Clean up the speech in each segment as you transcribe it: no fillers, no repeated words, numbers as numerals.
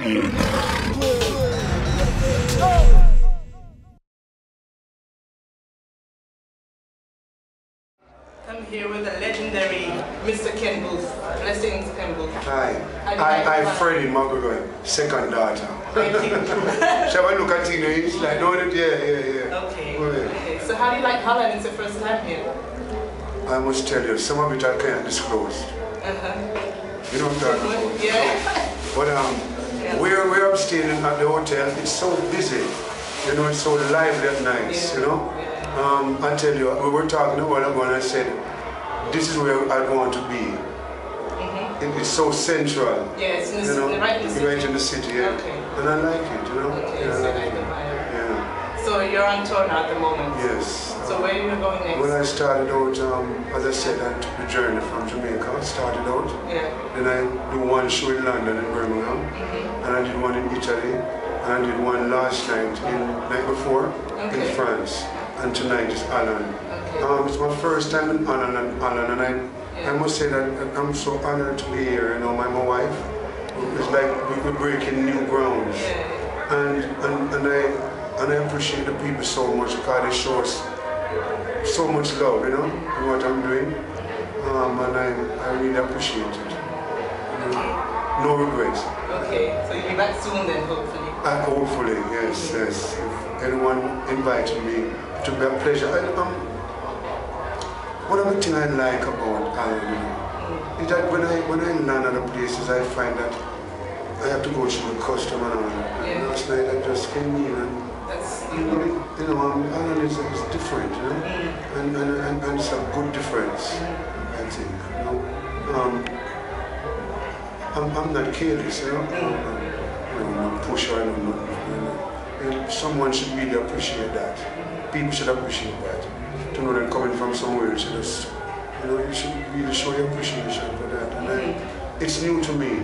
I'm here with the legendary Mr. Ken Boothe. Blessings, Ken Boothe. Hi. I'm Freddie Magogo, second daughter. Thank you. Shall I look at you? He's like, no, yeah. Okay. So how do you like Holland? It's the first time here. I must tell you, some of it I can't disclose. You know what I'm talking about? Yeah. But where I'm staying at the hotel, it's so busy. You know, it's so lively at nights, you know? I tell you, we were talking about it when I said, this is where I want to be. It's so central. Yeah, it's in the, right in the city. Right in the city, yeah. Okay. And I like it, you know? Okay, yeah, so I like it. Yeah. So you're on tour now at the moment? Yes. So where are you going next? When I started out, as I said, I took the journey from Jamaica. I started out. Yeah. Then I do one show in London and Birmingham. And I did one in Italy. And I did one last night, night before, in France. And tonight is Holland. Okay. It's my first time in Holland, and I must say that I'm so honored to be here. You know, my wife. It's like we're breaking new grounds. And I appreciate the people so much because they show us so much love, you know, in what I'm doing. And I really appreciate it. No regrets. Okay, so you'll be back soon then, hopefully. Hopefully, yes. If anyone invited me, it would be a pleasure. One of the things I like about Ireland is that when I land other places, I find that I have to go through the custom and all. And last night I just came in and you know, Ireland is different, you know, and it's a good difference, I think. You know, I'm not careless, you know. I'm not pusher, I'm not. And someone should really appreciate that. People should appreciate that. To know that coming from somewhere, you know, you should really show your appreciation for that. And it's new to me,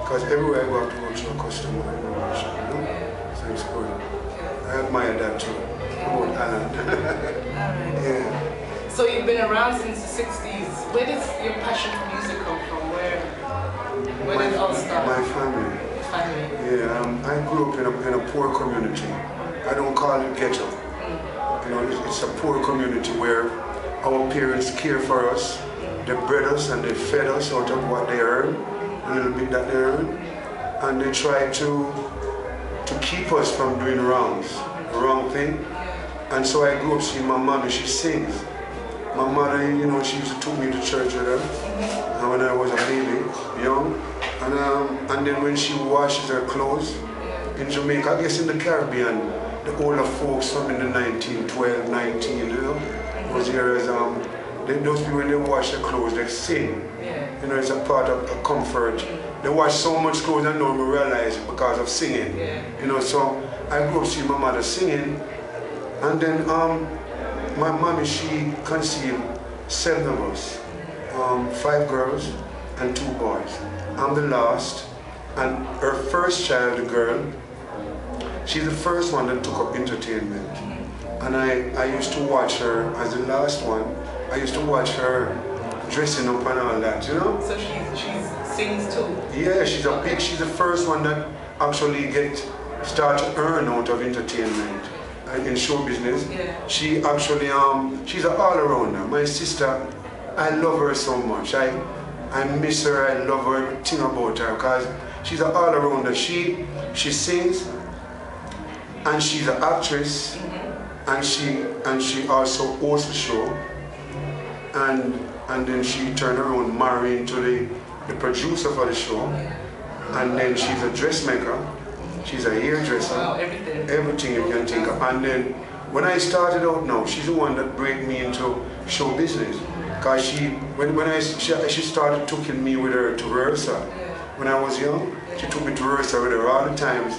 because everywhere I go, I have to go through a customer, you know. So it's good. I admire that too, about Alan. Yeah. So you've been around since the 60s. Where does your passion for music come from? Where did it all start? My family. Yeah, I grew up in a poor community. I don't call it ghetto. You know, it's a poor community where our parents care for us. They bred us and they fed us out of what they earn, a little bit that they earn, and they try to keep us from doing the wrong thing. And so I grew up seeing my mom, she sings. My mother, you know, she used to take me to church with her when I was a baby, young. And then when she washes her clothes in Jamaica, I guess in the Caribbean, the older folks from in the 1912, 19, you know, those years, those people, when they wash their clothes, they sing. You know, it's a part of a comfort. They wash so much clothes and don't realize it because of singing. You know, so I grew up seeing my mother singing. And then my mommy, she conceived 7 of us, 5 girls and 2 boys. I'm the last, and her first child, the girl, she's the first one that took up entertainment. And I used to watch her as the last one. I used to watch her dressing up and all that, you know? So she sings too? Yeah, she's the first one that actually start to earn out of entertainment in show business. She actually, she's an all-arounder. My sister, I love her so much. I miss her, I love her, everything about her, because she's an all-arounder. She sings, and she's an actress, and she also hosts the show, and then she turned around, married to the producer for the show, and then she's a dressmaker, she's a hairdresser, everything you can think of. And then when I started out now, she's the one that brought me into show business. Because she started taking me with her to rehearsal. When I was young, she took me to rehearsal with her all the times.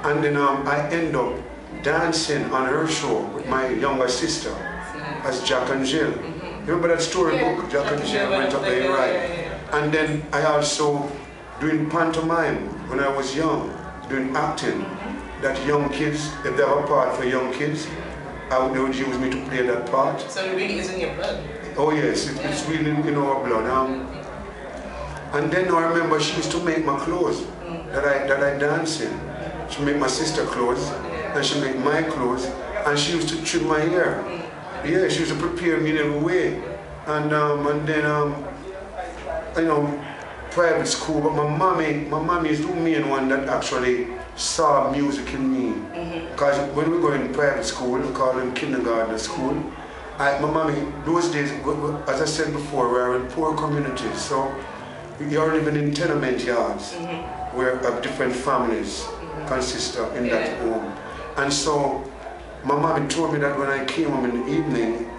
And then I end up dancing on her show with my younger sister as Jack and Jill. Remember that storybook, Jack and Jill went up there, right? And then I also doing pantomime when I was young, doing acting. That young kids, if they have a part for young kids, they would use me to play that part. So it really is in your blood? Oh yes, it's really in our blood. And then I remember she used to make my clothes. that I dance in. She make my sister clothes, and she make my clothes, and she used to trim my hair. Yeah, she used to prepare me in every way. And then you know, private school, but my mommy is the main one that actually saw music in me. Because when we go in private school, we call them kindergarten school, my mommy, those days, as I said before, we are in poor communities, so you're living in tenement yards where different families consist of in that home. And so my mommy told me that when I came home in the evening,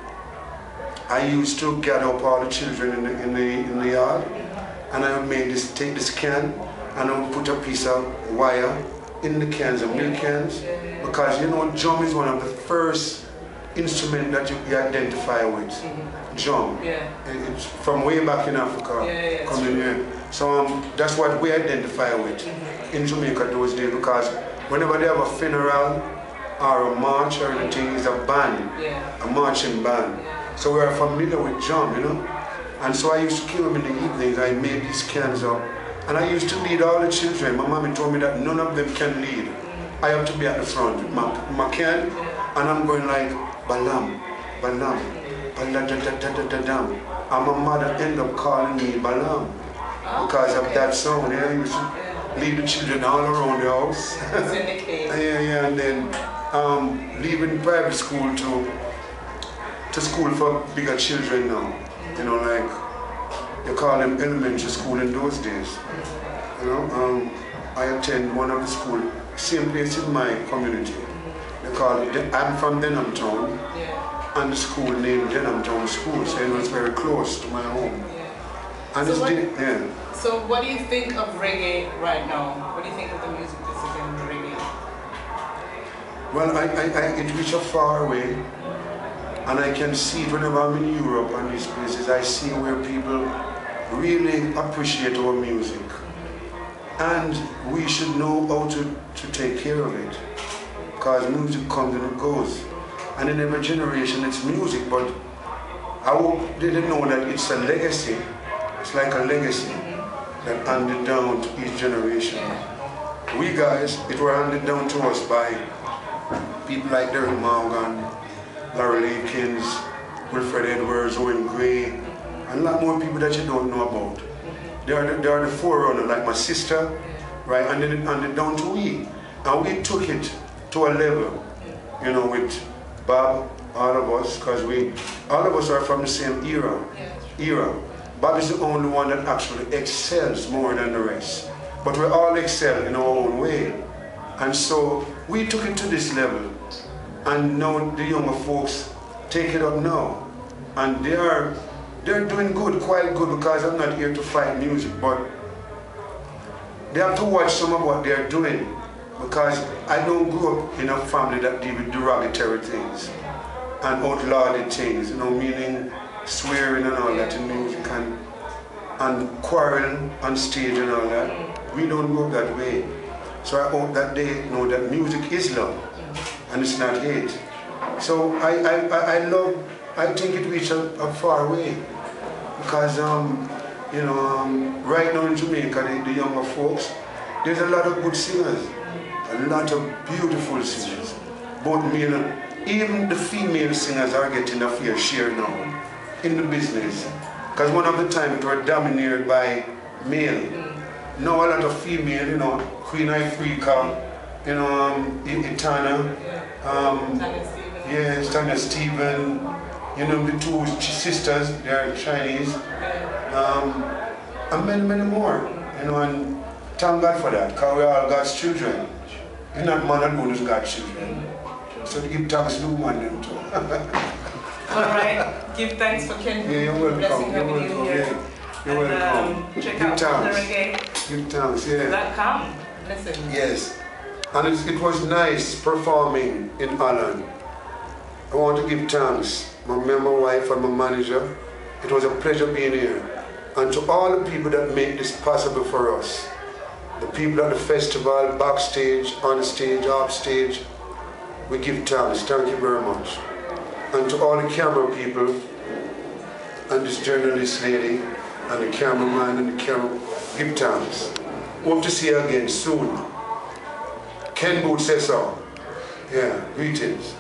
I used to gather up all the children in the yard, and I would take this can, and I would put a piece of wire in the cans, of milk cans, because you know, drum is one of the first instruments that you identify with. Drum. It's from way back in Africa, coming here. So that's what we identify with in Jamaica those days, because whenever they have a funeral or a march or anything, it's a band, a marching band. So we are familiar with drum, you know. And so I used to kill them in the evenings. I made these cans up. And I used to lead all the children. My mommy told me that none of them can lead. I have to be at the front with my can, and I'm going like, balam, balam, balam. And my mother ended up calling me Balam because of that song. Yeah, I used to lead the children all around the house. And then leaving private school to school for bigger children now. You know, like you call them elementary school in those days. You know, I attend one of the school, same place in my community. They call it, I'm from Denham Town, and the school named Denham Town School, so it was very close to my home. And so, so what do you think of reggae right now? What do you think of the music that's in reggae? Well, it reaches a far way. And I can see it whenever I'm in Europe and these places, I see where people really appreciate our music. And we should know how to take care of it. Because music comes and it goes. And in every generation it's music, but I didn't know that it's a legacy. It's like a legacy that handed down to each generation. We guys, it were handed down to us by people like Derek Morgan, Larry Lakins, Wilfred Edwards, Owen Gray, and a lot more people that you don't know about. They are the forerunner, like my sister, right? And then it handed down to we. And we took it to a level, you know, with Bob, all of us, because all of us are from the same era. Bob is the only one that actually excels more than the rest. But we all excel in our own way. And so we took it to this level. And now the younger folks take it up now. And they're doing good, quite good, because I'm not here to fight music, but they have to watch some of what they're doing. Because I don't grow up in a family that deal with derogatory things and outlawed things, you know, meaning swearing and all that in music and quarreling on stage and all that. We don't go that way. So I hope that they know that music is love and it's not hate. So I think it reached a far way. Because, you know, right now in Jamaica, the younger folks, there's a lot of good singers, a lot of beautiful singers, both male and even the female singers are getting a fair share now in the business. Because one of the time it was dominated by male. Now a lot of female, you know, Queen Ifrica, you know, Itana, Tanya Stephen, you know, the two sisters, they are Chinese, and many, many more, you know, and thank God for that, because we're all God's children. You're not man alone who's God's children. So give thanks to one them too. Alright, give thanks for Ken. Yeah, you're welcome. You're welcome. Yeah. You're welcome. Check out Boothe Reggae. Give thanks, yeah. .com. Listen. Yes. And it was nice performing in Holland. I want to give thanks. My wife and my manager. It was a pleasure being here. And to all the people that make this possible for us. The people at the festival, backstage, on stage, off stage. We give thanks. Thank you very much. And to all the camera people, and this journalist lady, and the cameraman, and the camera, give thanks. Hope to see you again soon. Ken Boothe says so. Yeah, greetings.